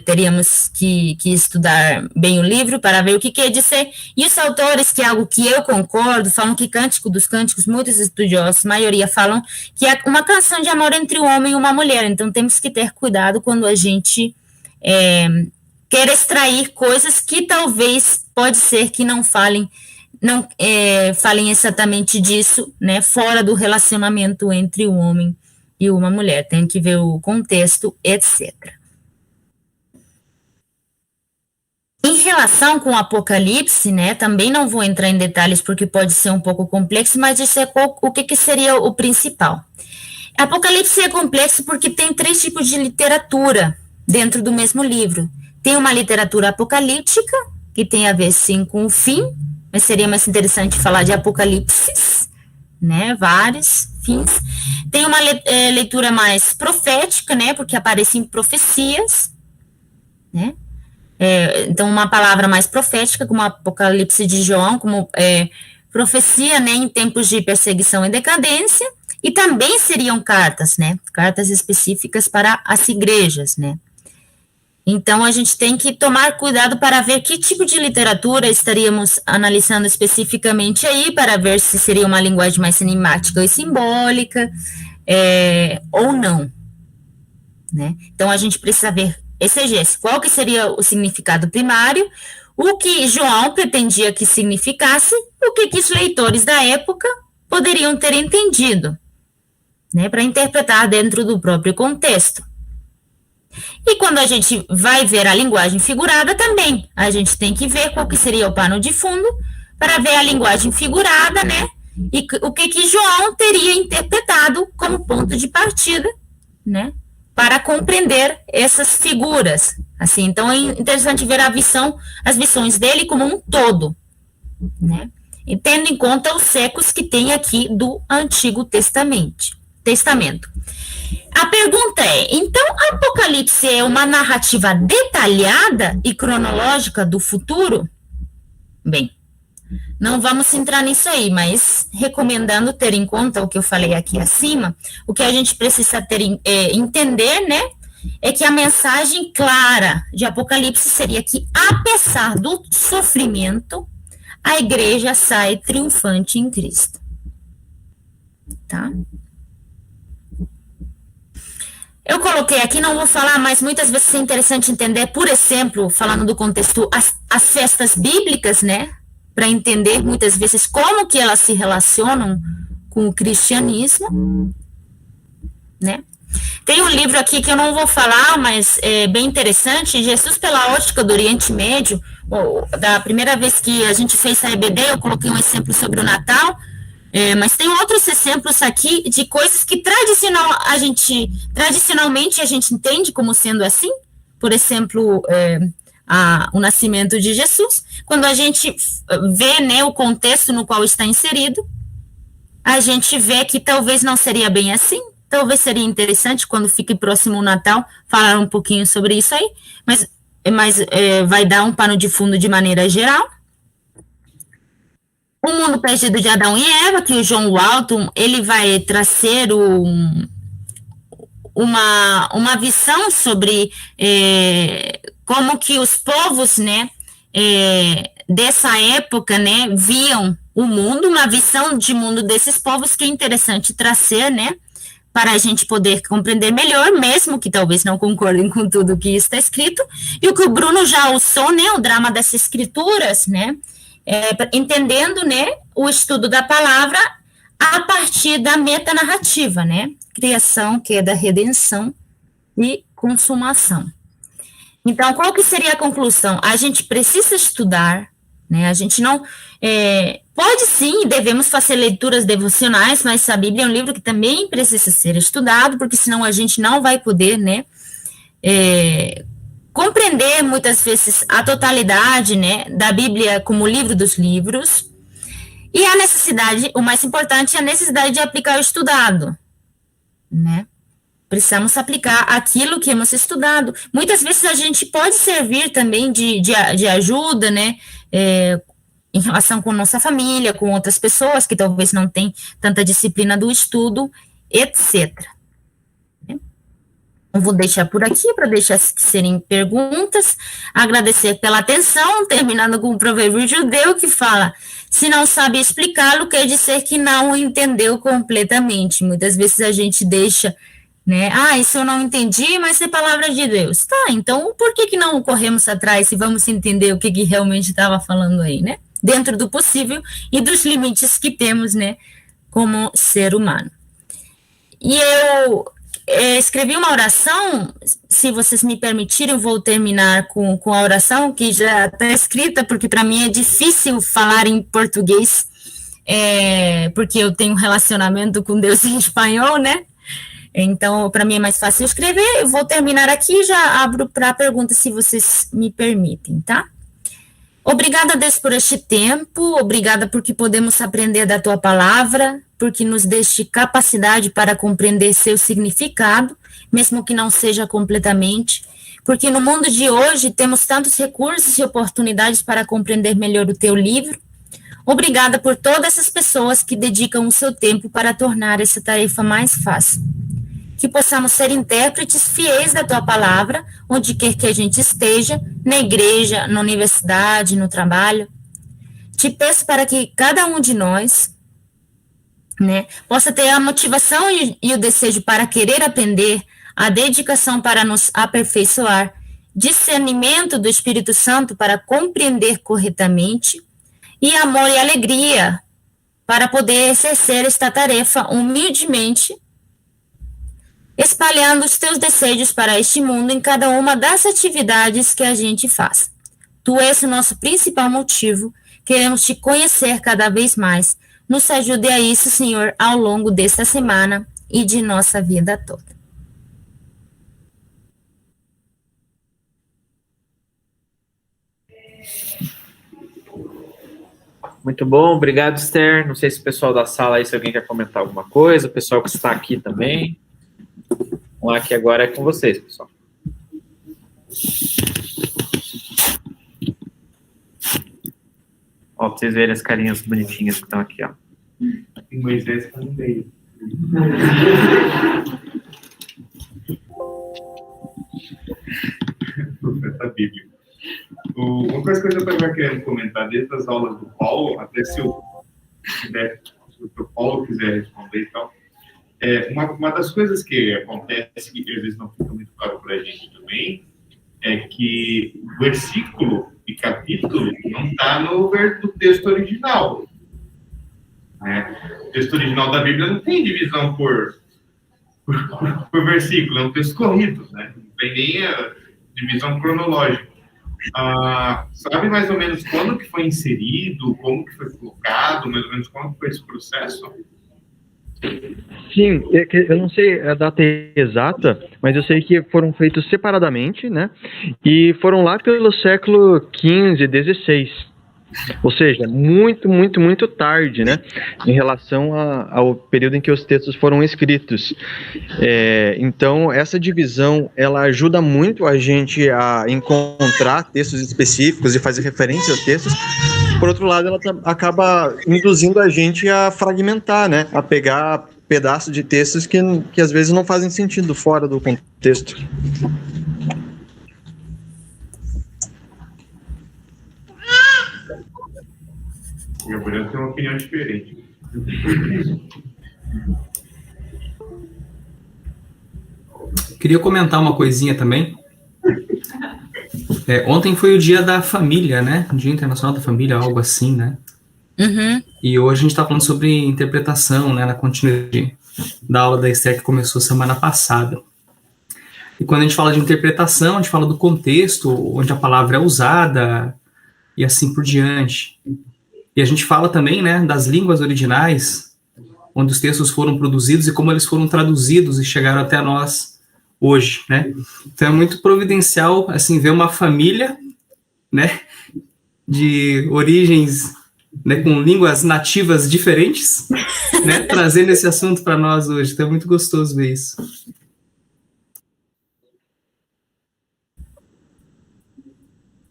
Speaker 1: teríamos que estudar bem o livro para ver o que quer dizer. E os autores, que é algo que eu concordo, falam que Cântico dos Cânticos, muitos estudiosos, maioria falam que é uma canção de amor entre um homem e uma mulher. Então temos que ter cuidado quando a gente quer extrair coisas que talvez pode ser que não falem exatamente disso, né, fora do relacionamento entre um homem e uma mulher. Tem que ver o contexto, etc. Em relação com o Apocalipse, né, também não vou entrar em detalhes porque pode ser um pouco complexo, mas dizer o que seria o principal. Apocalipse é complexo porque tem 3 tipos de literatura dentro do mesmo livro. Tem uma literatura apocalíptica, que tem a ver, sim, com o fim, mas seria mais interessante falar de apocalipses, né, vários fins. Tem uma leitura mais profética, né, porque aparecem profecias, né. Então, uma palavra mais profética, como Apocalipse de João, como profecia, né, em tempos de perseguição e decadência, e também seriam cartas, né, cartas específicas para as igrejas, né. Então, a gente tem que tomar cuidado para ver que tipo de literatura estaríamos analisando especificamente aí, para ver se seria uma linguagem mais cinemática e simbólica, ou não, né. Então, a gente precisa ver exegese, qual que seria o significado primário, o que João pretendia que significasse, o que os leitores da época poderiam ter entendido, né, para interpretar dentro do próprio contexto. E quando a gente vai ver a linguagem figurada também, a gente tem que ver qual que seria o pano de fundo para ver a linguagem figurada, né, e o que João teria interpretado como ponto de partida, né, para compreender essas figuras, assim. Então, é interessante ver as visões dele como um todo, né? E tendo em conta os ecos que tem aqui do Antigo Testamento. A pergunta é, então, Apocalipse é uma narrativa detalhada e cronológica do futuro? Bem, Não vamos entrar nisso aí, mas recomendando ter em conta o que eu falei aqui acima, o que a gente precisa entender, né, é que a mensagem clara de Apocalipse seria que, apesar do sofrimento, a igreja sai triunfante em Cristo. Tá? Eu coloquei aqui, não vou falar, mas muitas vezes é interessante entender, por exemplo, falando do contexto, as festas bíblicas, né, para entender muitas vezes como que elas se relacionam com o cristianismo, né. Tem um livro aqui que eu não vou falar, mas é bem interessante, Jesus pela Ótica do Oriente Médio. Da primeira vez que a gente fez a EBD, eu coloquei um exemplo sobre o Natal, mas tem outros exemplos aqui de coisas que tradicionalmente a gente entende como sendo assim. Por exemplo, o nascimento de Jesus. Quando a gente vê, né, o contexto no qual está inserido, a gente vê que talvez não seria bem assim. Talvez seria interessante, quando fique próximo o Natal, falar um pouquinho sobre isso aí, mas vai dar um pano de fundo de maneira geral. O mundo perdido de Adão e Eva, que o John Walton, ele vai trazer uma visão sobre como que os povos, né, dessa época, né, viam o mundo, uma visão de mundo desses povos que é interessante trazer, né, para a gente poder compreender melhor, mesmo que talvez não concordem com tudo que está escrito, e o que o Bruno já usou, né, o drama das escrituras, né, entendendo, né, o estudo da palavra a partir da metanarrativa, né, criação, queda, redenção e consumação. Então, qual que seria a conclusão? A gente precisa estudar, né, a gente não... pode sim, devemos fazer leituras devocionais, mas a Bíblia é um livro que também precisa ser estudado, porque senão a gente não vai poder, né, compreender muitas vezes a totalidade, né, da Bíblia como livro dos livros, e a necessidade, o mais importante, é a necessidade de aplicar o estudado, né. Precisamos aplicar aquilo que hemos estudado. Muitas vezes a gente pode servir também de ajuda, né, em relação com nossa família, com outras pessoas que talvez não tenham tanta disciplina do estudo, etc. Eu vou deixar por aqui para deixar serem perguntas, agradecer pela atenção, terminando com o provérbio judeu que fala: se não sabe explicá-lo, quer dizer que não entendeu completamente. Muitas vezes a gente deixa, né, isso eu não entendi, mas é palavra de Deus. Tá, então por que não corremos atrás e vamos entender o que realmente estava falando aí, né? Dentro do possível e dos limites que temos, né, como ser humano. E eu escrevi uma oração, se vocês me permitirem, eu vou terminar com a oração, que já está escrita, porque para mim é difícil falar em português, porque eu tenho um relacionamento com Deus em espanhol, né? Então, para mim é mais fácil escrever. Eu vou terminar aqui e já abro para pergunta, se vocês me permitem, tá? Obrigada, Deus, por este tempo, obrigada porque podemos aprender da Tua Palavra, porque nos deste capacidade para compreender seu significado, mesmo que não seja completamente, porque no mundo de hoje temos tantos recursos e oportunidades para compreender melhor o Teu livro. Obrigada por todas essas pessoas que dedicam o seu tempo para tornar essa tarefa mais fácil. Que possamos ser intérpretes fiéis da Tua Palavra, onde quer que a gente esteja, na igreja, na universidade, no trabalho. Te peço para que cada um de nós, né, possa ter a motivação e o desejo para querer aprender, a dedicação para nos aperfeiçoar, discernimento do Espírito Santo para compreender corretamente, e amor e alegria para poder exercer esta tarefa humildemente, espalhando os teus desejos para este mundo em cada uma das atividades que a gente faz. Tu és o nosso principal motivo, queremos te conhecer cada vez mais. Nos ajude a isso, Senhor, ao longo desta semana e de nossa vida toda.
Speaker 2: Muito bom, obrigado, Esther. Não sei se o pessoal da sala aí, se alguém quer comentar alguma coisa, o pessoal que está aqui também. Vamos lá, que agora é com vocês, pessoal. Ok. pra vocês verem as carinhas bonitinhas que estão aqui, ó.
Speaker 4: E Moisés está no meio. Profeta bíblico. Uma coisa que eu já estava querendo comentar desde as aulas do Paulo, até se o Paulo quiser responder e tal, uma das coisas que acontece, que às vezes não fica muito claro para a gente também, é que versículo e capítulo não está no texto original. Né? O texto original da Bíblia não tem divisão por versículo, é um texto corrido, né? Não tem nem a divisão cronológica. Sabe mais ou menos quando que foi inserido, como que foi colocado, mais ou menos como que foi esse processo?
Speaker 5: Sim, eu não sei a data exata, mas eu sei que foram feitos separadamente, né? E foram lá pelo século XV, XVI. Ou seja, muito, muito, muito tarde, né? Em relação ao período em que os textos foram escritos. Então, essa divisão, ela ajuda muito a gente a encontrar textos específicos e fazer referência aos textos. Por outro lado, ela acaba induzindo a gente a fragmentar, né? A pegar pedaços de textos que às vezes não fazem sentido fora do contexto.
Speaker 4: Meu Gabriel tem uma opinião diferente.
Speaker 6: Queria comentar uma coisinha também. Ontem foi o Dia da Família, né? Dia Internacional da Família, algo assim, né?
Speaker 1: Uhum.
Speaker 6: E hoje a gente está falando sobre interpretação, né? Na continuidade da aula da Esther que começou semana passada. E quando a gente fala de interpretação, a gente fala do contexto, onde a palavra é usada e assim por diante. E a gente fala também, né, das línguas originais, onde os textos foram produzidos e como eles foram traduzidos e chegaram até nós hoje, né? Então é muito providencial, assim, ver uma família, né, de origens, né, com línguas nativas diferentes, né, trazendo esse assunto para nós hoje. Então é muito gostoso ver isso.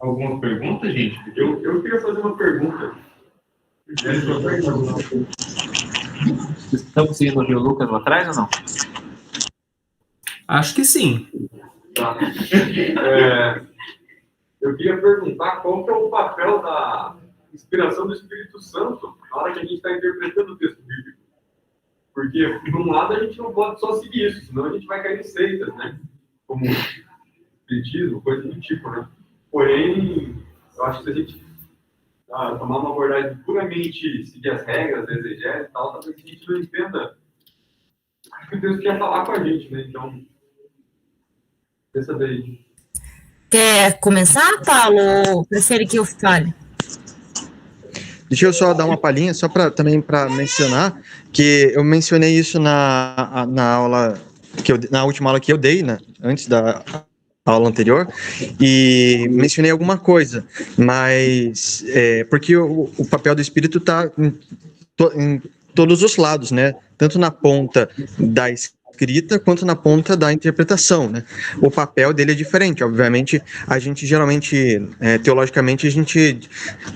Speaker 4: Alguma pergunta, gente? Eu queria fazer uma pergunta.
Speaker 2: Vocês estão conseguindo ouvir o Lucas lá atrás ou não?
Speaker 6: Acho que sim.
Speaker 7: Tá. Eu queria perguntar qual que é o papel da inspiração do Espírito Santo na hora que a gente está interpretando o texto bíblico. Porque, por um lado, a gente não pode só seguir isso, senão a gente vai cair em seitas, né? Como espiritismo, coisa do tipo, né? Porém, eu acho que se a gente tomar uma abordagem puramente seguir as regras da exegese e tal, talvez a gente não entenda o que Deus quer falar com a gente, né? Então, pensa daí.
Speaker 1: Quer começar, Paulo, ou prefere que eu fale?
Speaker 5: Deixa eu só dar uma palhinha, só também para mencionar, que eu mencionei isso na aula, na última aula que eu dei, né, antes da aula anterior, e mencionei alguma coisa, mas porque o papel do Espírito está em todos os lados, né? Tanto na ponta da escrita quanto na ponta da interpretação, né? O papel dele é diferente, obviamente. A gente geralmente, teologicamente, a gente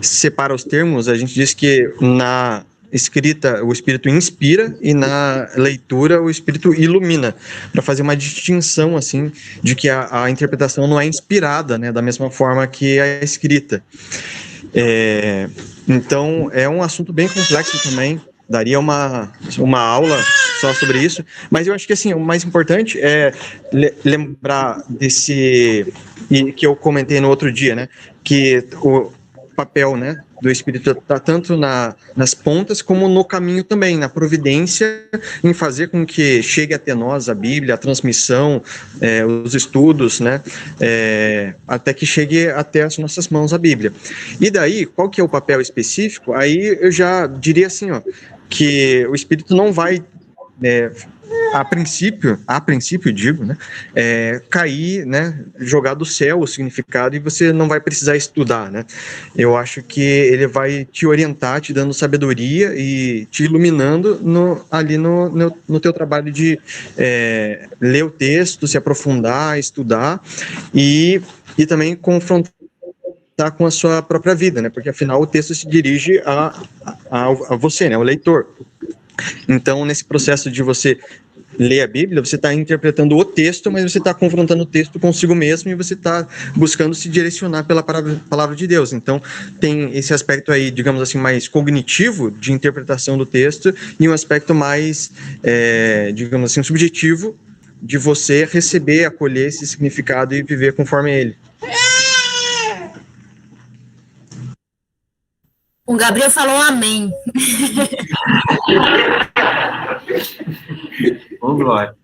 Speaker 5: separa os termos. A gente diz que na escrita o Espírito inspira e na leitura o Espírito ilumina, para fazer uma distinção assim de que a interpretação não é inspirada, né, da mesma forma que a escrita. Então é um assunto bem complexo também, daria uma aula só sobre isso, mas eu acho que assim, o mais importante é lembrar desse, e que eu comentei no outro dia, né, que o papel, né, do Espírito está tanto nas pontas como no caminho também, na providência, em fazer com que chegue até nós a Bíblia, a transmissão, os estudos, né, até que chegue até as nossas mãos a Bíblia. E daí, qual que é o papel específico? Aí eu já diria assim, ó, que o Espírito não vai, a princípio digo, né, cair, né, jogar do céu o significado e você não vai precisar estudar, né. Eu acho que ele vai te orientar, te dando sabedoria e te iluminando ali no teu trabalho de ler o texto, se aprofundar, estudar e também confrontar conectar com a sua própria vida, né? Porque afinal o texto se dirige a você, né? O leitor. Então, nesse processo de você ler a Bíblia, você está interpretando o texto, mas você está confrontando o texto consigo mesmo e você está buscando se direcionar pela palavra de Deus. Então, tem esse aspecto aí, digamos assim, mais cognitivo de interpretação do texto e um aspecto mais, digamos assim, subjetivo de você receber, acolher esse significado e viver conforme ele.
Speaker 1: O Gabriel falou amém.
Speaker 2: Vamos lá.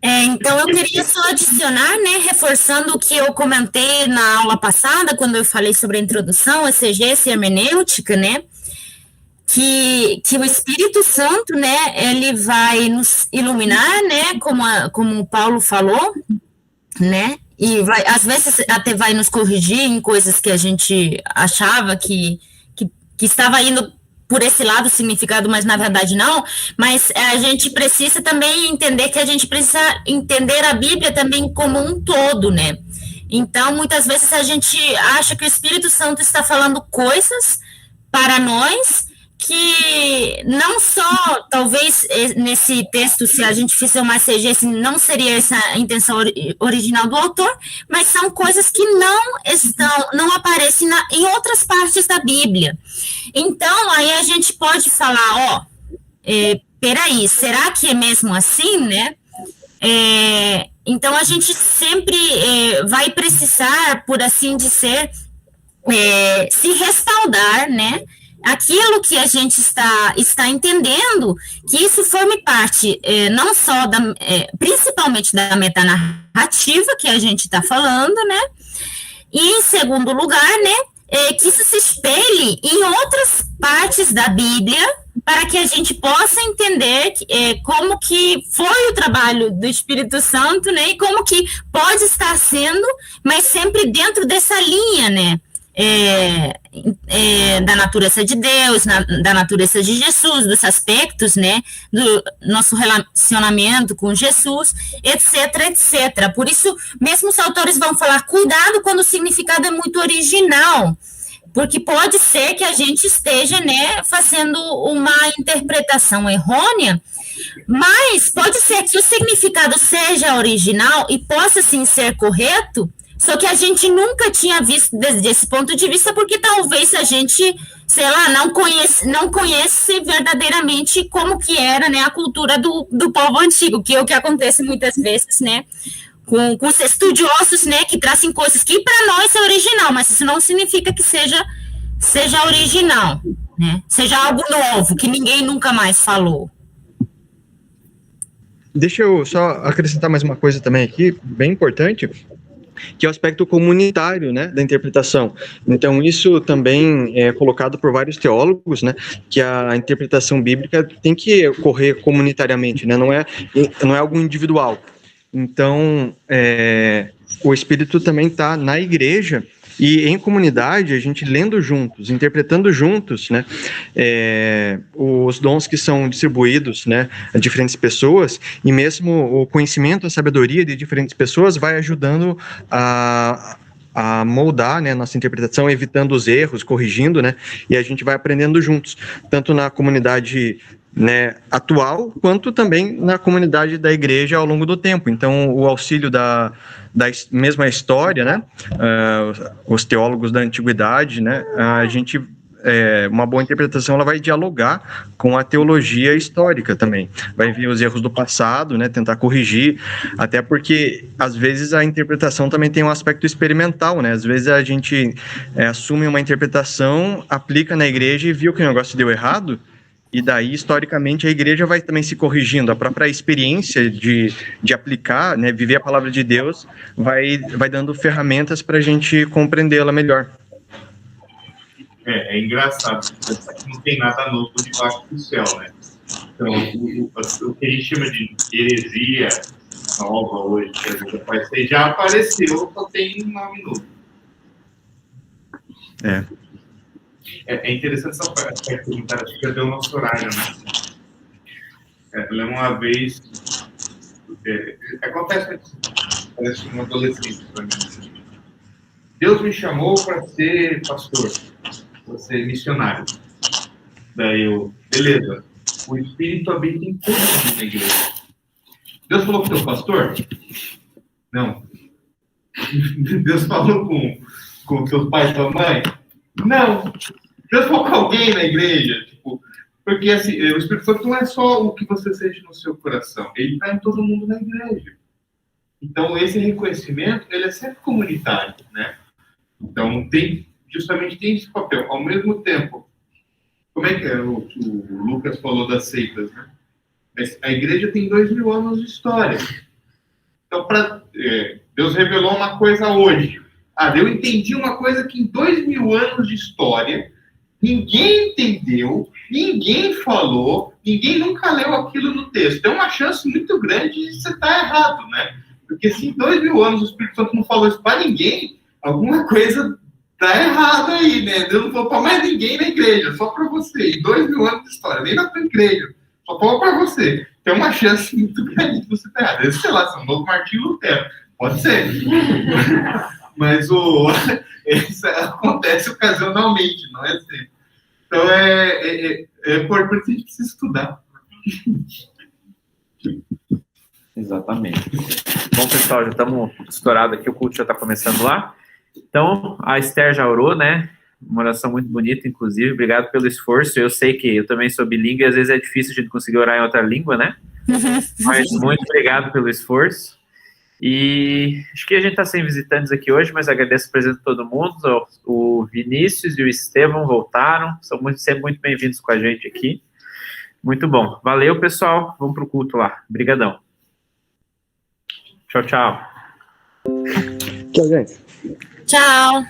Speaker 1: Então, eu queria só adicionar, né, reforçando o que eu comentei na aula passada, quando eu falei sobre a introdução, exegese e hermenêutica, né, que o Espírito Santo, né, ele vai nos iluminar, né, como o Paulo falou, né, e às vezes até vai nos corrigir em coisas que a gente achava que estava indo por esse lado o significado, mas na verdade não, mas a gente precisa também entender que a gente precisa entender a Bíblia também como um todo, né? Então, muitas vezes a gente acha que o Espírito Santo está falando coisas para nós que não só, talvez nesse texto, se a gente fizer uma exegese, não seria essa a intenção original do autor, mas são coisas que não aparecem em outras partes da Bíblia. Então, aí a gente pode falar, peraí, será que é mesmo assim, né? Então, a gente sempre vai precisar, por assim dizer, se respaldar, né? Aquilo que a gente está entendendo, que isso forme parte não só principalmente da metanarrativa que a gente está falando, né? E em segundo lugar, né, que isso se espelhe em outras partes da Bíblia, para que a gente possa entender como que foi o trabalho do Espírito Santo, né? E como que pode estar sendo, mas sempre dentro dessa linha, né? Da natureza de Deus, da natureza de Jesus, dos aspectos, né, do nosso relacionamento com Jesus, etc, etc. Por isso, mesmo os autores vão falar, cuidado quando o significado é muito original, porque pode ser que a gente esteja, né, fazendo uma interpretação errônea, mas pode ser que o significado seja original e possa, sim, ser correto, só que a gente nunca tinha visto desde esse ponto de vista, porque talvez a gente, sei lá, não conhece verdadeiramente como que era, né, a cultura do povo antigo, que é o que acontece muitas vezes, né, com os estudiosos, né, que trazem coisas que para nós é original, mas isso não significa que seja original, né, seja algo novo, que ninguém nunca mais falou.
Speaker 5: Deixa eu só acrescentar mais uma coisa também aqui, bem importante, que é o aspecto comunitário, né, da interpretação. Então, isso também é colocado por vários teólogos, né, que a interpretação bíblica tem que ocorrer comunitariamente, né, não é algo individual. Então, o Espírito também está na igreja e em comunidade, a gente lendo juntos, interpretando juntos, né, os dons que são distribuídos, né, a diferentes pessoas, e mesmo o conhecimento, a sabedoria de diferentes pessoas vai ajudando a moldar, né, nossa interpretação, evitando os erros, corrigindo, né, e a gente vai aprendendo juntos, tanto na comunidade, né, atual, quanto também na comunidade da igreja ao longo do tempo. Então, o auxílio da mesma história, né, os teólogos da antiguidade, né, a gente, uma boa interpretação, ela vai dialogar com a teologia histórica também, vai ver os erros do passado, né, tentar corrigir, até porque, às vezes, a interpretação também tem um aspecto experimental, né, às vezes a gente assume uma interpretação, aplica na igreja e viu que o negócio deu errado, e daí, historicamente, a igreja vai também se corrigindo. A própria experiência de aplicar, né, viver a palavra de Deus, vai dando ferramentas para a gente compreendê-la melhor.
Speaker 4: É engraçado, não tem nada novo debaixo do céu, né? Então, o que a gente chama de heresia nova hoje, que a gente pode ser, já apareceu, só tem um nome novo. É interessante essa pergunta, acho que já deu o nosso horário, né? Eu lembro uma vez, acontece, parece um adolescente para mim. Deus me chamou para ser pastor, para ser missionário. Daí eu, beleza, o Espírito habita em todo mundo na igreja. Deus falou com o teu pastor? Não. Deus falou com o teu pai e tua mãe? Não. Deus falou com alguém na igreja? Tipo, porque assim, o Espírito Santo não é só o que você sente no seu coração, ele está em todo mundo na igreja. Então, esse reconhecimento, ele é sempre comunitário, né? Então, justamente tem esse papel. Ao mesmo tempo, como é que é? O Lucas falou das seitas, né? A igreja tem 2000 anos de história. Então, Deus revelou uma coisa hoje. Eu entendi uma coisa que em 2000 anos de história, ninguém entendeu, ninguém falou, ninguém nunca leu aquilo no texto. Tem uma chance muito grande de você estar errado, né? Porque se em 2000 anos o Espírito Santo não falou isso para ninguém, alguma coisa está errada aí, né? Deus não falou para mais ninguém na igreja, só para você. Em 2000 anos de história, nem na tua igreja, só falou para você. Tem uma chance muito grande de você estar errado. Sei lá, se é um novo Martinho Lutero. Pode ser. Mas isso acontece ocasionalmente, não é sempre. Então, por isso a gente precisa estudar.
Speaker 2: Exatamente. Bom, pessoal, já estamos estourados aqui, o culto já está começando lá. Então, a Esther já orou, né? Uma oração muito bonita, inclusive. Obrigado pelo esforço. Eu sei que eu também sou bilíngue e às vezes é difícil a gente conseguir orar em outra língua, né? Mas muito obrigado pelo esforço. E acho que a gente está sem visitantes aqui hoje, mas agradeço a presença de todo mundo. O Vinícius e o Estevão voltaram. São sempre muito bem-vindos com a gente aqui. Muito bom. Valeu, pessoal. Vamos para o culto lá. Obrigadão. Tchau, tchau.
Speaker 5: Tchau, gente.
Speaker 1: Tchau.